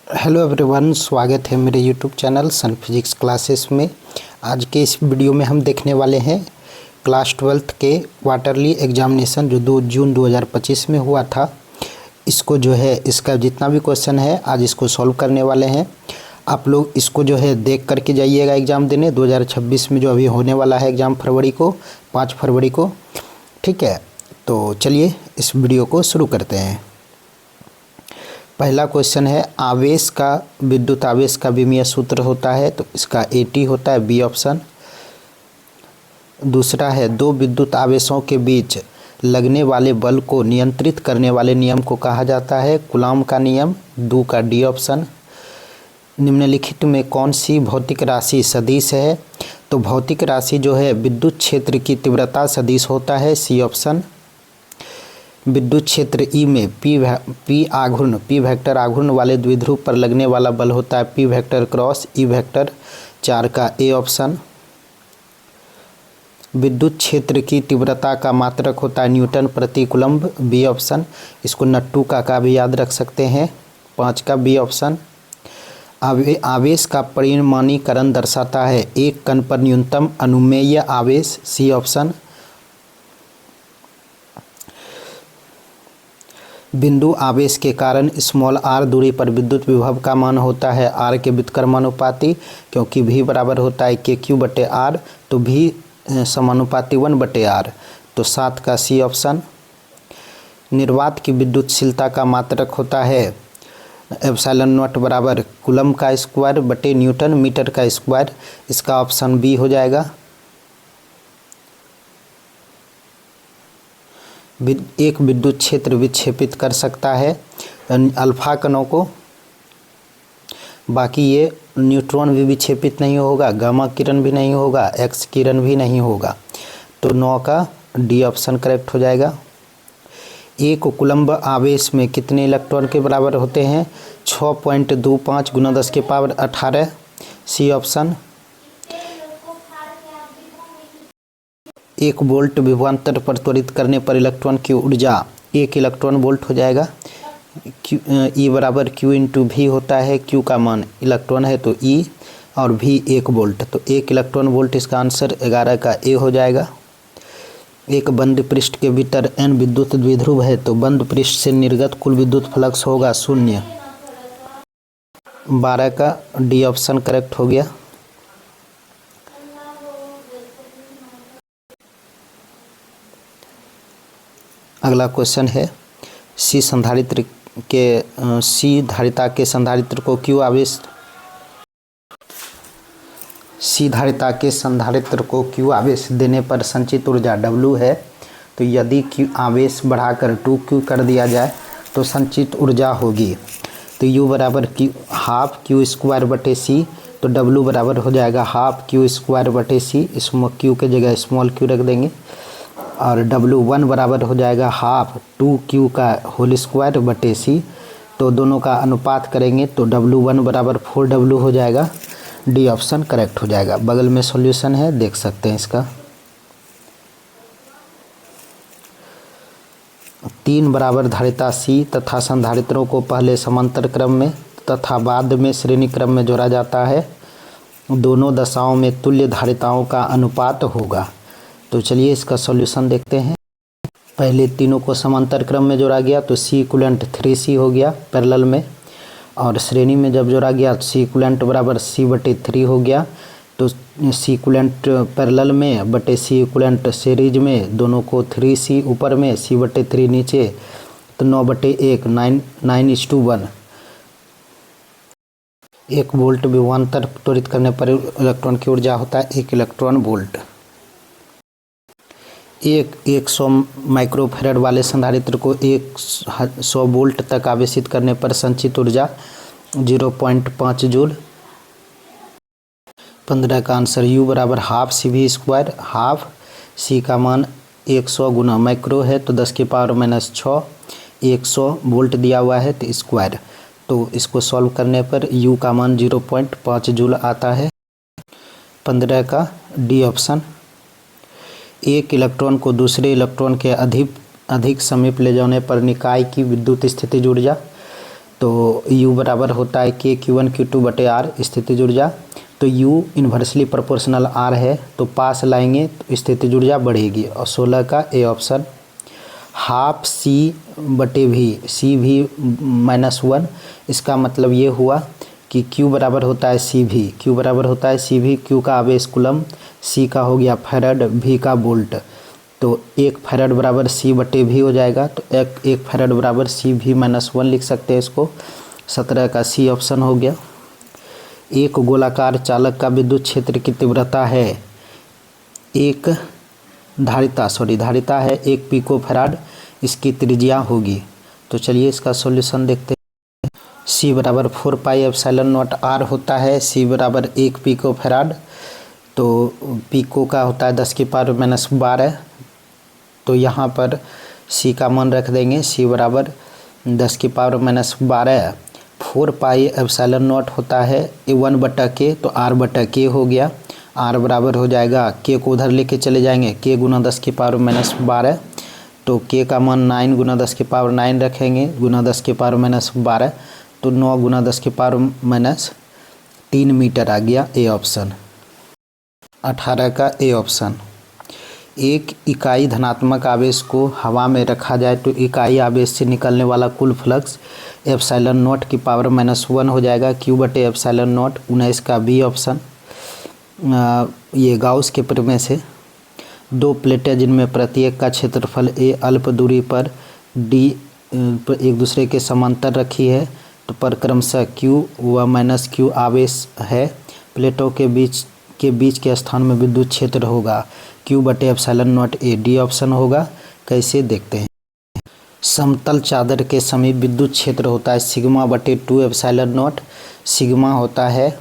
Hello everyone, स्वागत है मेरे यूट्यूब चैनल सन फिजिक्स क्लासेस में। आज के इस वीडियो में हम देखने वाले हैं क्लास 12th के क्वार्टरली एग्जामिनेशन जो 2 जून 2025 में हुआ था। इसको जो है इसका जितना भी क्वेश्चन है आज इसको सॉल्व करने वाले हैं। आप लोग इसको जो है देख करके जाइएगा एग्ज़ाम देने 2026 में जो अभी होने वाला है एग्ज़ाम 5 फरवरी को। ठीक है, तो चलिए इस वीडियो को शुरू करते हैं। पहला क्वेश्चन है आवेश का विद्युत आवेश का विमीय सूत्र होता है, तो इसका AT होता है, बी ऑप्शन। दूसरा है दो विद्युत आवेशों के बीच लगने वाले बल को नियंत्रित करने वाले नियम को कहा जाता है कूलॉम का नियम, दो का डी ऑप्शन। निम्नलिखित में कौन सी भौतिक राशि सदिश है, तो भौतिक राशि जो है विद्युत क्षेत्र की तीव्रता सदिश होता है, सी ऑप्शन। विद्युत क्षेत्र ई में पी वेक्टर आघूर्ण वाले द्विध्रुव पर लगने वाला बल होता है P vector cross E vector, 4 का ए ऑप्शन। विद्युत क्षेत्र की तीव्रता का मात्रक होता है न्यूटन प्रति कूलम्ब, बी ऑप्शन। इसको नट्टू का भी याद रख सकते हैं, 5 का बी ऑप्शन। आवेश का परिमाणीकरण दर्शाता है एक कण पर न्यूनतम अनुमेय आवेश, सी ऑप्शन। बिंदु आवेश के कारण स्मॉल r दूरी पर विद्युत विभव का मान होता है r के व्युत्क्रमानुपाती, क्योंकि v बराबर होता है KQ/r, तो v समानुपाती 1/r, तो 7 का सी ऑप्शन। निर्वात की विद्युतशीलता का मात्रक होता है ε0 बराबर कूलम का स्क्वायर बटे न्यूटन मीटर का स्क्वायर, इसका ऑप्शन बी हो जाएगा। एक विद्युत क्षेत्र विक्षेपित कर सकता है अल्फा कणों को, बाकी ये न्यूट्रॉन भी विक्षेपित नहीं होगा, गामा किरण भी नहीं होगा, एक्स किरण भी नहीं होगा, तो 9 का डी ऑप्शन करेक्ट हो जाएगा। एक कूलम्ब आवेश में कितने इलेक्ट्रॉन के बराबर होते हैं, 6.25 × 10⁻18, सी ऑप्शन। 1 वोल्ट विभवांतर पर त्वरित करने पर इलेक्ट्रॉन की ऊर्जा 1 इलेक्ट्रॉन वोल्ट हो जाएगा। E बराबर Q × V होता है, Q का मान इलेक्ट्रॉन है तो E और V 1 वोल्ट, तो 1 इलेक्ट्रॉन वोल्ट, इसका आंसर 11 का ए हो जाएगा। एक बंद पृष्ठ के भीतर N विद्युत द्विध्रुव है, तो बंद पृष्ठ से निर्गत कुल विद्युत फ्लक्स होगा 0, 12 का डी ऑप्शन करेक्ट हो गया। अगला क्वेश्चन है सी धारिता के संधारित्र को Q आवेश देने पर संचित ऊर्जा W है, तो यदि Q आवेश बढ़ाकर 2Q कर दिया जाए तो संचित ऊर्जा होगी, तो U बराबर ½ Q²/C, तो W बराबर हो जाएगा ½ Q²/C, इसमें Q के जगह स्मॉल q रख देंगे, और W1 बराबर हो जाएगा ½ 2Q²/C, तो दोनों का अनुपात करेंगे तो W1 बराबर 4W हो जाएगा, डी ऑप्शन करेक्ट हो जाएगा। बगल में सॉल्यूशन है, देख सकते हैं इसका। 3 बराबर धारिता C तथा संधारित्रों को पहले समांतर क्रम में तथा बाद में श्रेणी क्रम में जोड़ा जाता है, दोनों दशाओं में तुल्य धारिताओं का अनुपात होगा। तो चलिए इसका सॉल्यूशन देखते हैं। पहले तीनों को समांतर क्रम में जोड़ा गया तो C इक्विवेलेंट 3C हो गया पैरेलल में, और श्रेणी में जब जोड़ा गया तो C इक्विवेलेंट बराबर C/3 हो गया, तो C इक्विवेलेंट पैरेलल में बटे C इक्विवेलेंट सीरीज में, दोनों को 3C ऊपर में C/3 नीचे, तो 9/1 9:1। 1 वोल्ट विभवांतर त्वरित करने पर इलेक्ट्रॉन की ऊर्जा होता है 1 इलेक्ट्रॉन वोल्ट। 100 माइक्रोफैराड वाले संधारित्र को 100 वोल्ट तक आवेशित करने पर संचित ऊर्जा 0.5 जूल। 15 का आंसर U बराबर ½ CV², हाफ C का मान 100 × माइक्रो है तो 10⁻⁻6, 100 वोल्ट दिया हुआ है तो स्क्वायर, तो इसको सॉल्व करने पर U का मान 0.5 जूल आता है। 15 का डी ऑप्शन। एक इलेक्ट्रॉन को दूसरे इलेक्ट्रॉन के अधिक समीप ले जाने पर निकाय की विद्युत स्थितिज ऊर्जा, तो U बराबर होता है K Q1 Q2/R स्थितिज ऊर्जा। तो U इन्वर्सली प्रोपोर्शनल R है, तो पास लाएंगे तो स्थितिज ऊर्जा बढ़ेगी। और 16 का A option. Half C/V, CV-1, इसका मतलब ये हुआ कि Q बराबर होता है CV, Q बराबर होता है CV, Q का आवेश कूलम, C का हो गया फैराड, V का वोल्ट। तो 1 फैराड बराबर C/V हो जाएगा। तो 1 फैराड बराबर CV-1 लिख सकते हैं इसको। 17 का C ऑप्शन हो गया। एक गोलाकार चालक का विद्युत क्षेत्र की तीव्रता है धारिता है 1 पिको फैराड, इसकी त्रिज्या होगी। तो चलिए इसका सॉल्यूशन देखते हैं। C बराबर 4πε0R होता है, C बराबर 1 पिको फैराड। तो पिको का होता है 10⁻⁻12। तो यहाँ पर C का मान रख देंगे, C बराबर 10⁻⁻12। 4πε0 होता है 1/K, तो R/K हो गया। R बराबर हो जाएगा, K को उधर लेके चले जाएंगे, K गुना 10⁻⁻12। तो K का मान 9 गुना 10⁻9 रखेंगे, गुना 10⁻12। तो 9 गुना 10⁻3 मीटर आ गया ए ऑप्शन। 18 का ए ऑप्शन। एक इकाई धनात्मक आवेश को हवा में रखा जाए तो इकाई आवेश से निकलने वाला कुल फ्लक्स ε0 हो जाएगा, Q/ε0। 19 का बी ऑप्शन। ये गाउस के प्रमेय से 2 प्लेटें जिनमें प्रत्येक का क्षेत्रफल A अल्प दूरी पर D एक दूसरे के समांतर रखी है, तो पर क्रमशः Q व -Q आवेश है। प्लेटों के बीच के स्थान में विद्युत क्षेत्र होगा Q/ε0A। डी ऑप्शन होगा। कैसे देखते हैं। समतल चादर के समीप विद्युत क्षेत्र होता है σ/2ε0। सिग्मा होता है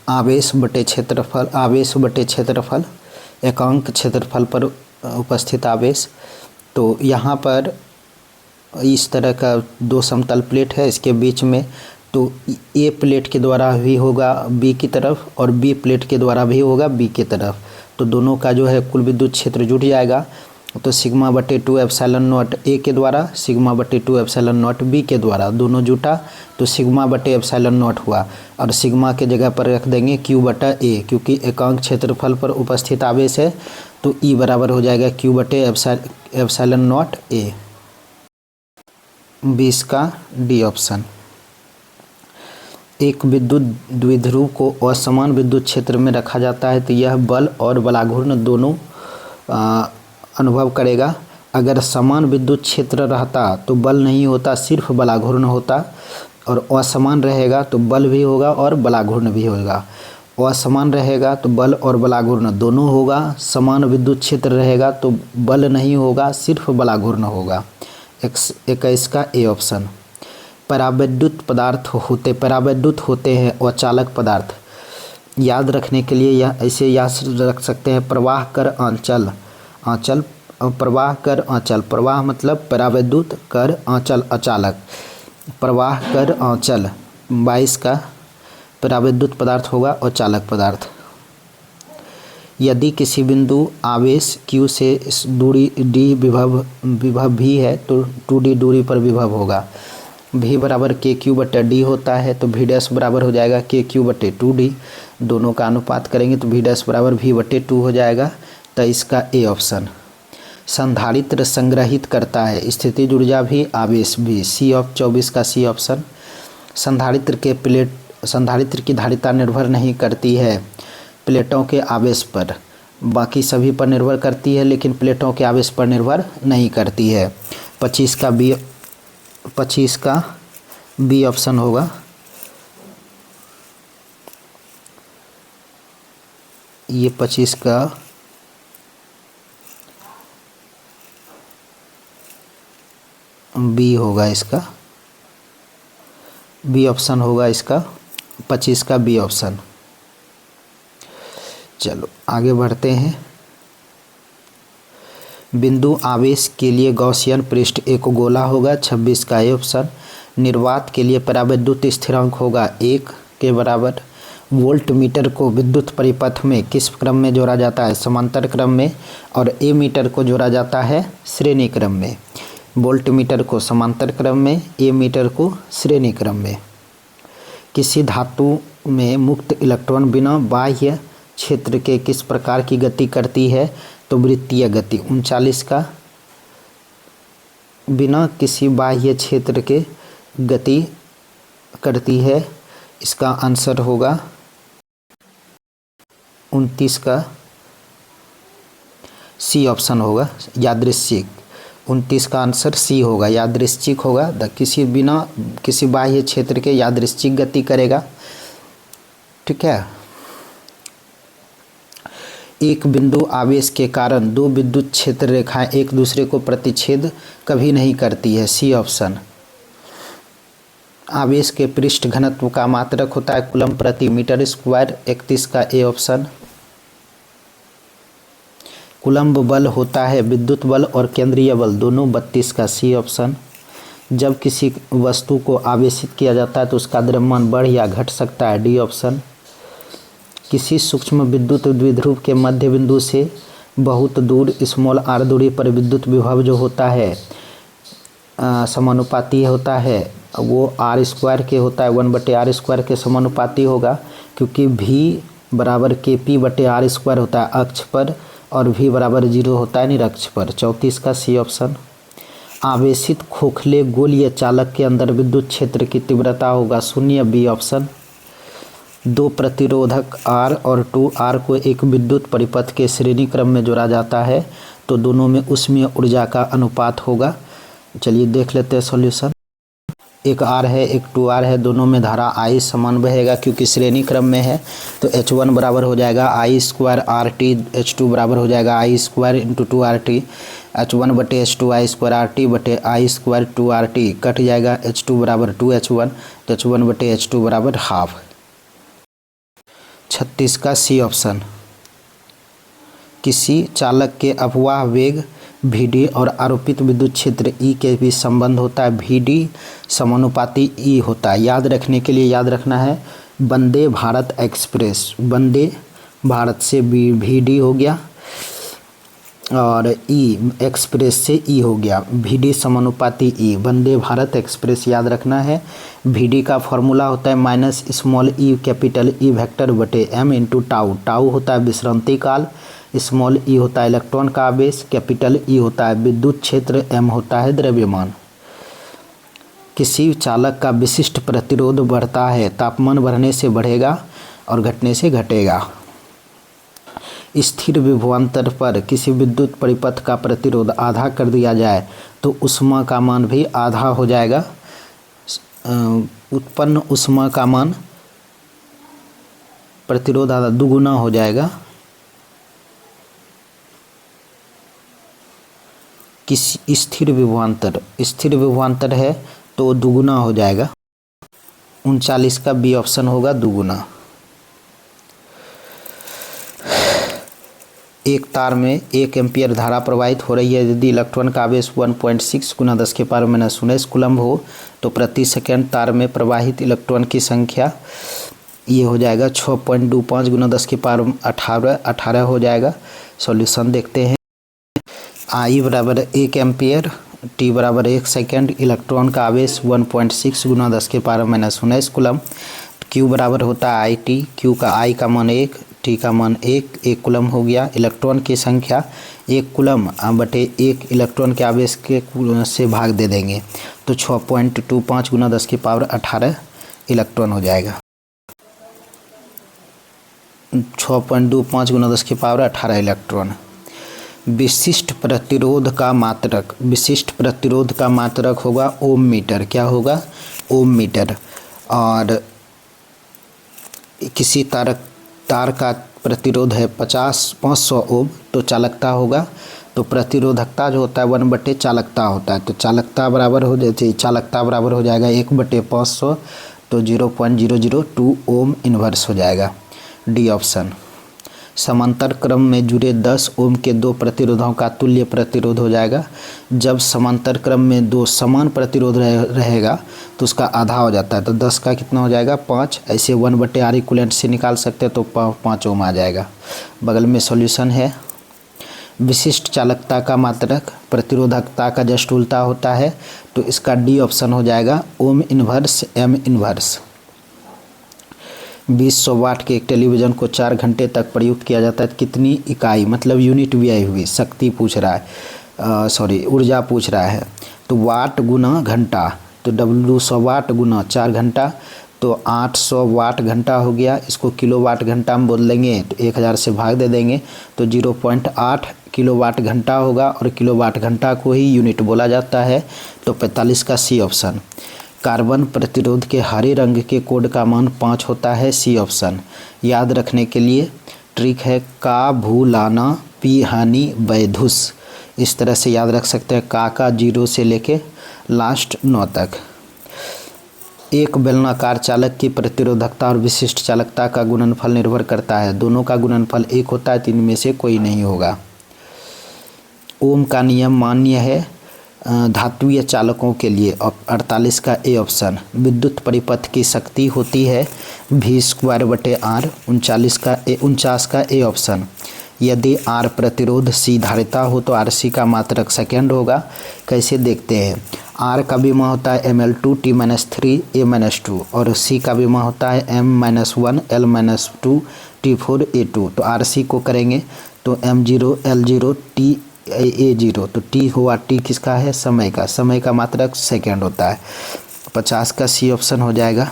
आवेश बटे क्षेत्रफल, एकांक क्षेत्रफल पर उपस्थित आवेश। तो यहाँ पर इस तरह का 2 समतल प्लेट है, इसके बीच में तो ए प्लेट के द्वारा भी होगा बी की तरफ और बी प्लेट के द्वारा भी होगा बी की तरफ। तो दोनों का जो है कुल विद्युत क्षेत्र जुट जाएगा। तो σ/2ε0 ए के द्वारा, σ/2ε0 बी के द्वारा, दोनों जुटा तो σ/ε0 हुआ। और सिग्मा के जगह पर रख देंगे Q/A, क्योंकि एकांक क्षेत्रफल पर उपस्थित आवेश है। तो E बराबर हो जाएगा Q/ε0A। 20 का डी ऑप्शन। एक विद्युत द्विध्रुव को असमान विद्युत क्षेत्र में रखा जाता है तो यह बल और बलाघूर्ण दोनों अनुभव करेगा। अगर समान विद्युत क्षेत्र रहता तो बल नहीं होता, सिर्फ बलाघूर्ण होता। और असमान रहेगा तो बल भी होगा और बलाघूर्ण भी होगा। असमान रहेगा तो बल और बलाघूर्ण दोनों होगा। समान विद्युत क्षेत्र रहेगा तो बल नहीं होगा, सिर्फ बलाघूर्ण होगा। 21 का ए ऑप्शन। परावैद्युत होते हैं अचालक पदार्थ। याद रखने के लिए यह ऐसे याद रख सकते हैं। प्रवाह कर आंचल, प्रवाह मतलब परावैद्युत, कर आंचल अचालक। प्रवाह कर आंचल 22 का परावैद्युत पदार्थ होगा अचालक पदार्थ। यदि किसी बिंदु आवेश Q से दूरी D विभव भी है तो 2D दूरी पर विभव होगा। V बराबर KQ/D होता है, तो V' बराबर हो जाएगा KQ/2D। दोनों का अनुपात करेंगे तो V' बराबर V/2 हो जाएगा। तो इसका ए ऑप्शन। संधारित्र संग्रहित करता है स्थितिज ऊर्जा भी, आवेश भी। 24 का सी ऑप्शन। संधारित्र की धारिता निर्भर नहीं करती है प्लेटों के आवेश पर, बाकी सभी पर निर्भर करती है लेकिन प्लेटों के आवेश पर निर्भर नहीं करती है। 25 का बी ऑप्शन होगा। ये 25 का बी होगा, इसका बी ऑप्शन होगा इसका। 25 का बी ऑप्शन। चलो आगे बढ़ते हैं। बिंदु आवेश के लिए गॉसियन पृष्ठ एक गोला होगा। 26 का ए ऑप्शन। निर्वात के लिए परावैद्युत स्थिरांक होगा 1 के बराबर। वोल्ट मीटर को विद्युत परिपथ में किस क्रम में जोड़ा जाता है? समांतर क्रम में। और ए मीटर को जोड़ा जाता है श्रेणी क्रम में। वोल्ट मीटर को समांतर क्रम में, ए मीटर को श्रेणी क्रम में। किसी धातु में मुक्त इलेक्ट्रॉन बिना बाह्य क्षेत्र के किस प्रकार की गति करती है? तो वृत्तीय गति। 39 का बिना किसी बाह्य क्षेत्र के गति करती है, इसका आंसर होगा 29 का सी ऑप्शन होगा, यादृच्छिक। 29 का आंसर सी होगा, यादृच्छिक होगा। किसी बिना किसी बाह्य क्षेत्र के यादृच्छिक गति करेगा। ठीक है। एक बिंदु आवेश के कारण दो विद्युत क्षेत्र रेखाएं एक दूसरे को प्रतिच्छेद कभी नहीं करती है, सी ऑप्शन। आवेश के पृष्ठ घनत्व का मात्रक होता है कूलम प्रति मीटर स्क्वायर, 31 का ए ऑप्शन। कूलम्ब बल होता है विद्युत बल और केंद्रीय बल दोनों, 32 का सी ऑप्शन। जब किसी वस्तु को आवेशित किया जाता है तो उसका द्रव्यमान बढ़ या घट सकता है, डी ऑप्शन। किसी सूक्ष्म विद्युत द्विध्रुव के मध्य बिंदु से बहुत दूर स्मॉल आर दूरी पर विद्युत विभव जो होता है समानुपाती होता है, वो आर स्क्वायर के होता है, 1/r² के समानुपाती होगा, क्योंकि v बराबर kp/r² होता है अक्ष पर और v बराबर 0 होता है निरक्ष पर, 34 का सी ऑप्शन। आवेशित खोखले गोलीय चालक के अंदर विद्युत क्षेत्र की तीव्रता होगा 0, बी ऑप्शन। दो प्रतिरोधक R और 2R को एक विद्युत परिपथ के श्रेणी क्रम में जोड़ा जाता है तो दोनों में ऊष्मीय ऊर्जा का अनुपात होगा। चलिए देख लेते हैं सॉल्यूशन। एक R है एक 2R है, दोनों में धारा I समान बहेगा क्योंकि श्रेणी क्रम में है, तो H1 बराबर हो जाएगा I² RT, H2 बराबर हो जाएगा I² × 2RT, H1/H2 I² RT I² 2RT cut जाएगा, H2 बराबर 2H1, तो H1/H2 बराबर हाफ, 36 का सी ऑप्शन। किसी चालक के अपवाह वेग Vd और आरोपित विद्युत क्षेत्र E के बीच संबंध होता है, Vd समानुपाती E होता है। याद रखने के लिए याद रखना है वंदे भारत एक्सप्रेस, वंदे भारत से Vd हो गया और E एक्सप्रेस से E हो गया, Vd समानुपाती E, वंदे भारत एक्सप्रेस याद रखना है। Vd का फॉर्मूला होता है -e कैपिटल E वेक्टर बटे m इंटू टाउ, टाउ होता है विश्रांति काल, स्मॉल e होता है इलेक्ट्रॉन का आवेश, कैपिटल E होता है विद्युत क्षेत्र, m होता है द्रव्यमान। किसी चालक का विशिष्ट प्रतिरोध बढ़ता है, तापमान बढ़ने से बढ़ेगा और घटने से घटेगा। स्थिर विभवांतर पर किसी विद्युत परिपथ का प्रतिरोध आधा कर दिया जाए तो ऊष्मा का मान भी आधा हो जाएगा, उत्पन्न ऊष्मा का मान प्रतिरोध आधा दुगुना हो जाएगा। किसी स्थिर विभवांतर है तो दुगुना हो जाएगा, 39 का बी ऑप्शन होगा दुगुना। एक तार में 1 एम्पियर धारा प्रवाहित हो रही है, यदि इलेक्ट्रॉन का आवेश 1.6 × 10⁻⁻⁰ कूलम्ब हो तो प्रति सेकंड तार में प्रवाहित इलेक्ट्रॉन की संख्या ये हो जाएगा 6.25 × 10⁻18 हो जाएगा। सॉल्यूशन देखते हैं। I बराबर 1 एम्पियर, T बराबर 1 सेकेंड, इलेक्ट्रॉन का आवेश 1.6 × 10⁻⁻⁰ कूलम्ब, Q बराबर होता है IT, Q का I का मान 1, T का मान 1 कूलम हो गया। इलेक्ट्रॉन की संख्या 1 कूलम बटे 1 इलेक्ट्रॉन के आवेश के से भाग दे देंगे तो 6.25 × 10⁻18 इलेक्ट्रॉन हो जाएगा, 6.25 × 10⁻18 इलेक्ट्रॉन। विशिष्ट प्रतिरोध का मात्रक होगा ओम मीटर, क्या होगा ओम मीटर। और किसी तार का प्रतिरोध है 500 ओम तो चालकता होगा, तो प्रतिरोधकता जो होता है 1/, चालकता होता है, तो चालकता बराबर हो जाएगा 1/500, तो 0.002 ओम इन्वर्स हो जाएगा, डी ऑप्शन। समांतर क्रम में जुड़े 10 ओम के दो प्रतिरोधों का तुल्य प्रतिरोध हो जाएगा। जब समांतर क्रम में दो समान प्रतिरोध रहेगा तो उसका आधा हो जाता है, तो 10 का कितना हो जाएगा 5, ऐसे 1/r इक्विवेलेंट से निकाल सकते हैं तो 5 ओम आ जाएगा। बगल में सॉल्यूशन है। विशिष्ट चालकता का मात्रक प्रतिरोधकता का जस्ट उल्टा होता है, तो इसका डी ऑप्शन हो जाएगा, ओम इन्वर्स एम इन्वर्स। 2000 वाट के एक टेलीविज़न को 4 घंटे तक प्रयुक्त किया जाता है, कितनी इकाई मतलब यूनिट व्यय हुई, शक्ति पूछ रहा है, ऊर्जा पूछ रहा है। तो वाट गुना घंटा, तो W100 वाट गुना 4 घंटा, तो 800 वाट घंटा हो गया। इसको किलो वाट घंटा में बोल देंगे तो 1000 से भाग दे देंगे तो 0.8 किलो वाट घंटा होगा, और किलो वाट घंटा को ही यूनिट बोला जाता है। तो 45 का सी ऑप्शन। कार्बन प्रतिरोध के हरे रंग के कोड का मान 5 होता है, सी ऑप्शन। याद रखने के लिए ट्रिक है का भूलाना पी हानि बैधुस, इस तरह से याद रख सकते हैं। का 0 से लेके लास्ट 9 तक। एक बेलनाकार चालक की प्रतिरोधकता और विशिष्ट चालकता का गुणनफल निर्भर करता है, दोनों का गुणनफल 1 होता है, तो इनमें से कोई नहीं होगा। ओम का नियम मान्य है धात्वीय चालकों के लिए, 48 का ए ऑप्शन। विद्युत परिपथ की शक्ति होती है V²/R, 49 का ए ऑप्शन। यदि R प्रतिरोध C धारिता हो तो RC का मात्रक सेकेंड होगा। कैसे देखते हैं, R का विमा होता है ml2 T-3 A-2, और C का विमा होता है M-1 L-2 T4 A2। तो RC को करेंगे तो M0 L0 T A0, तो T हुआ, T किसका है, समय का, समय का मात्रक सेकेंड होता है। 50 का सी ऑप्शन हो जाएगा।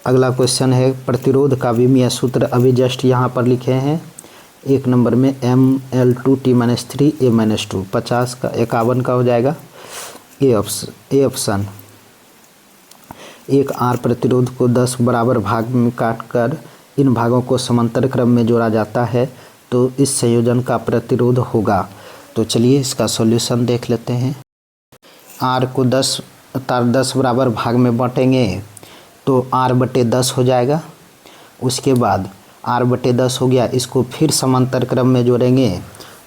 अगला क्वेश्चन है प्रतिरोध का विमीय सूत्र, अभी जस्ट यहाँ पर लिखे हैं 1 नंबर में ML2 T-3 A-2। 50 का 51 का हो जाएगा ए ऑप्शन। एक R प्रतिरोध को 10 बराबर भाग में काटकर इन भागों को समांतर क्रम में जोड़ा जाता है, तो इस संयोजन का प्रतिरोध होगा। तो चलिए इसका सॉल्यूशन देख लेते हैं। R को 10 बराबर भाग में बांटेंगे तो R/10 हो जाएगा। उसके बाद R/10 हो गया, इसको फिर समांतर क्रम में जोड़ेंगे,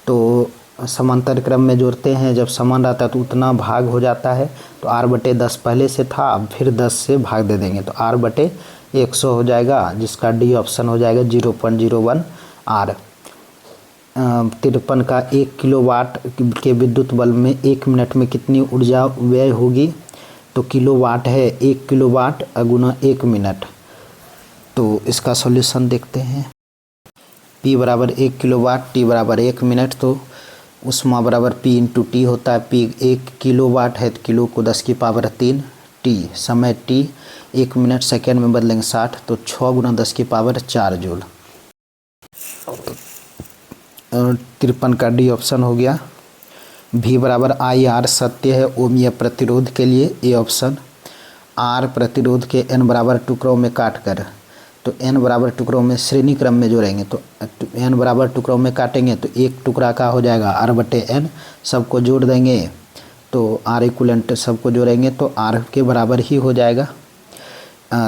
तो समांतर क्रम में जोड़ते हैं जब समान रहता है तो उतना भाग हो जाता है, तो R/10 पहले से था, अब फिर 10 से भाग दे देंगे तो R/100 हो जाएगा, जिसका डी ऑप्शन हो जाएगा 0.01 R। 53 का 1 किलोवाट के विद्युत बल्ब में 1 मिनट में कितनी ऊर्जा व्यय होगी, तो किलोवाट है, 1 किलोवाट गुना 1 मिनट। तो इसका सॉल्यूशन देखते हैं। P बराबर 1 किलोवाट, T बराबर 1 मिनट, तो उष्मा बराबर P × T होता है। P 1 किलोवाट है तो किलो को 10⁻3, T समय T 1 मिनट सेकेंड में बदलेंगे 60, तो 6 × 10⁻4 जूल। 53 का डी ऑप्शन हो गया। V बराबर IR सत्य है ओमीय प्रतिरोध के लिए, ए ऑप्शन। R प्रतिरोध के n बराबर टुकड़ों में काटकर, तो n बराबर टुकड़ों में श्रेणी क्रम में जोड़ेंगे, तो n बराबर टुकड़ों में काटेंगे तो एक टुकड़ा का हो जाएगा R/n, सबको जोड़ देंगे तो R इक्वलेंट सबको जोड़ेंगे तो R के बराबर ही हो जाएगा।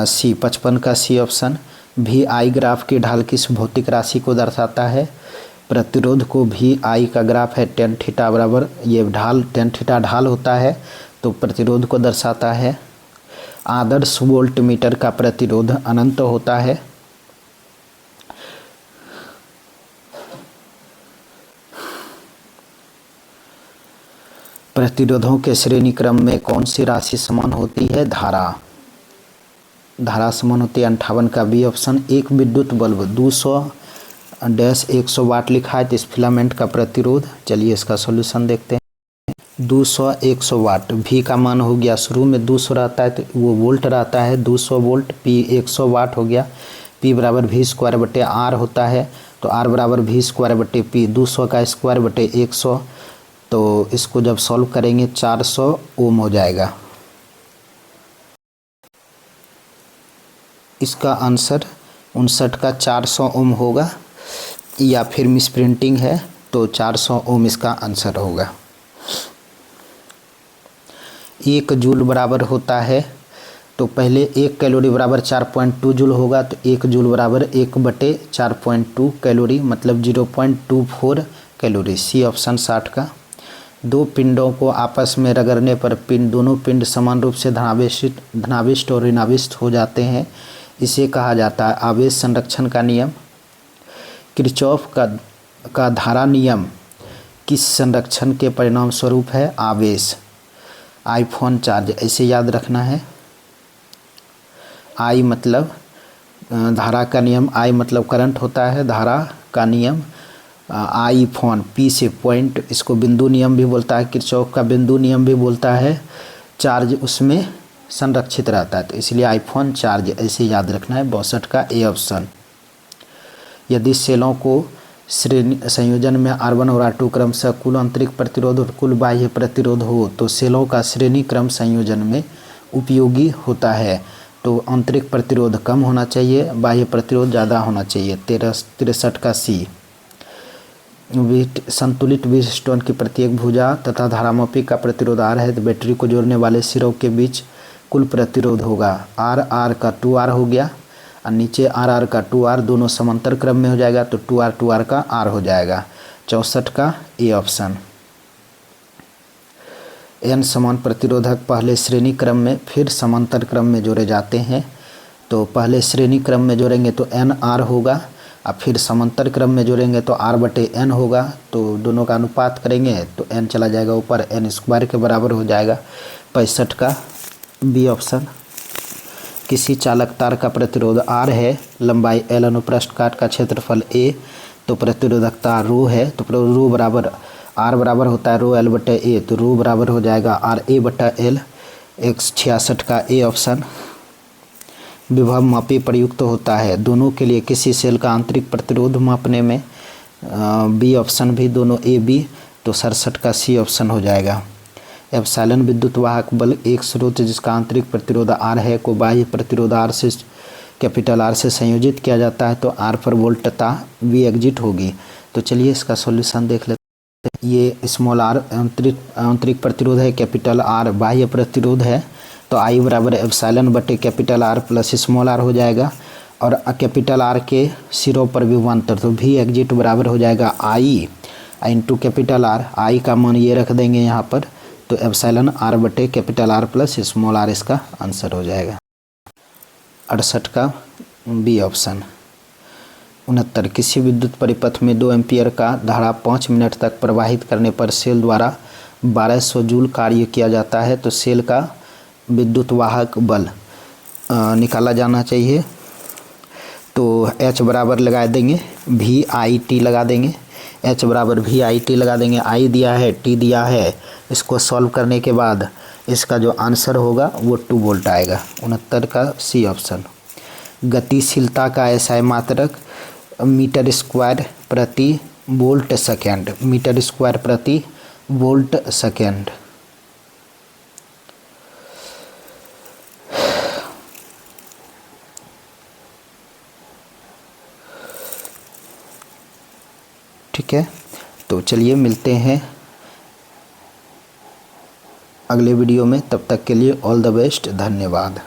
C 55 का सी ऑप्शन। VI ग्राफ की ढाल किस भौतिक राशि को दर्शाता है, प्रतिरोध को VI का ग्राफ है tan थीटा बराबर, ये ढाल tan थीटा ढाल होता है, तो प्रतिरोध को दर्शाता है। आदर्श वोल्ट मीटर का प्रतिरोध अनंत होता है। प्रतिरोधों के श्रेणी क्रम में कौन सी राशि समान होती है, धारा समान होती है। 58 का बी ऑप्शन। एक विद्युत बल्ब 200-100 वाट लिखा है, तो इस फिलामेंट का प्रतिरोध, चलिए इसका सॉल्यूशन देखते हैं। 200-100 वाट, V का मान हो गया, शुरू में 200 रहता है तो वो वोल्ट रहता है, 200 वोल्ट, P 100 वाट हो गया। P बराबर V²/R होता है, तो R बराबर V²/P, 200 का स्क्वायर/100, तो इसको जब सॉल्व करेंगे 400 ओम हो जाएगा। इसका आंसर 59 का 400 ओम होगा, या फिर मिस प्रिंटिंग है, तो 400 ओम इसका आंसर होगा। 1 जूल बराबर होता है, तो पहले 1 कैलोरी बराबर 4.2 जूल होगा, तो 1 जूल बराबर 1/4.2 कैलोरी, मतलब 0.24 कैलोरी। सी ऑप्शन 60 का। दो पिंडों को आपस में रगड़ने पर दोनों पिंड समान रूप से धनाविष्ट और ऋणाविष्ट हो जाते हैं, इसे कहा जाता है आवेश संरक्षण का नियम। किरचॉफ का धारा नियम किस संरक्षण के परिणाम स्वरूप है? आवेश। आईफोन चार्ज, ऐसे याद रखना है। आई मतलब धारा का नियम, आई मतलब करंट होता है, धारा का नियम। आई फोन, पी से पॉइंट, इसको बिंदु नियम भी बोलता है, किरचॉफ का बिंदु नियम भी बोलता है। चार्ज उसमें संरक्षित रहता है, तो इसलिए आईफोन चार्ज, ऐसे याद रखना है। 62 का ए ऑप्शन। यदि सेलों को श्रेणी संयोजन में R1 और R2 क्रमशः कुल आंतरिक प्रतिरोध और कुल बाह्य प्रतिरोध हो तो सेलों का श्रेणी क्रम संयोजन में उपयोगी होता है। तो आंतरिक प्रतिरोध कम होना चाहिए, बाह्य प्रतिरोध ज़्यादा होना चाहिए। 63 का सी। संतुलित व्हीटस्टोन की प्रत्येक भुजा तथा धारामापी का प्रतिरोध R है तो बैटरी को जोड़ने वाले सिरों के बीच कुल प्रतिरोध होगा R का 2R हो गया, और नीचे R का 2R, दोनों समांतर क्रम में हो जाएगा तो 2R का R हो जाएगा। 64 का ए ऑप्शन। n समान प्रतिरोधक पहले श्रेणी क्रम में फिर समांतर क्रम में जोड़े जाते हैं। तो पहले श्रेणी क्रम में जोड़ेंगे तो NR होगा, और फिर समांतर क्रम में जोड़ेंगे तो R/N होगा। तो दोनों का अनुपात करेंगे तो n चला जाएगा ऊपर, n² के बराबर हो जाएगा। 65 का बी ऑप्शन। किसी चालक तार का प्रतिरोध R है, लंबाई L, अनुप्रस्थ काट का क्षेत्रफल A, तो प्रतिरोधकता रो है, तो रो बराबर R बराबर होता है रो L/A, तो रो बराबर हो जाएगा RA/L। 66 का ए ऑप्शन। विभव मापी प्रयुक्त होता है दोनों के लिए किसी सेल का आंतरिक प्रतिरोध मापने में, बी ऑप्शन भी दोनों A B, तो 67 का सी ऑप्शन हो जाएगा। एप्सिलॉन विद्युत वाहक बल एक स्रोत जिसका आंतरिक प्रतिरोध R है को बाह्य प्रतिरोध R से R से संयोजित किया जाता है तो R पर वोल्टता V एग्जिट होगी। तो चलिए इसका सॉल्यूशन देख लेते हैं। ये स्मॉल r आंतरिक प्रतिरोध है, कैपिटल R बाह्य प्रतिरोध है, तो I बराबर एप्सिलॉन बटे capital R plus small r हो जाएगा, और कैपिटल R के सिरों पर विभवांतर, तो V एग्जिट बराबर हो जाएगा I into capital R। I का मान ये रख देंगे यहाँ पर, तो एप्सिलॉन R बटे capital R plus small r इसका आंसर हो जाएगा। 68 का बी ऑप्शन। 69 किसी विद्युत परिपथ में 2 एम्पियर का धारा 5 मिनट तक प्रवाहित करने पर सेल द्वारा 1200 जूल कार्य किया जाता है, तो सेल का विद्युत वाहक बल निकाला जाना चाहिए। तो H बराबर लगा देंगे VIT लगा देंगे, H बराबर VIT लगा देंगे, I दिया है, T दिया है। इसको सॉल्व करने के बाद इसका जो आंसर होगा वो 2 वोल्ट आएगा। 69 का सी ऑप्शन। गतिशीलता का SI मात्रक मीटर स्क्वायर प्रति वोल्ट सेकेंड, मीटर स्क्वायर प्रति वोल्ट सेकेंड। ठीक है, तो चलिए मिलते हैं अगले वीडियो में, तब तक के लिए ऑल द बेस्ट, धन्यवाद।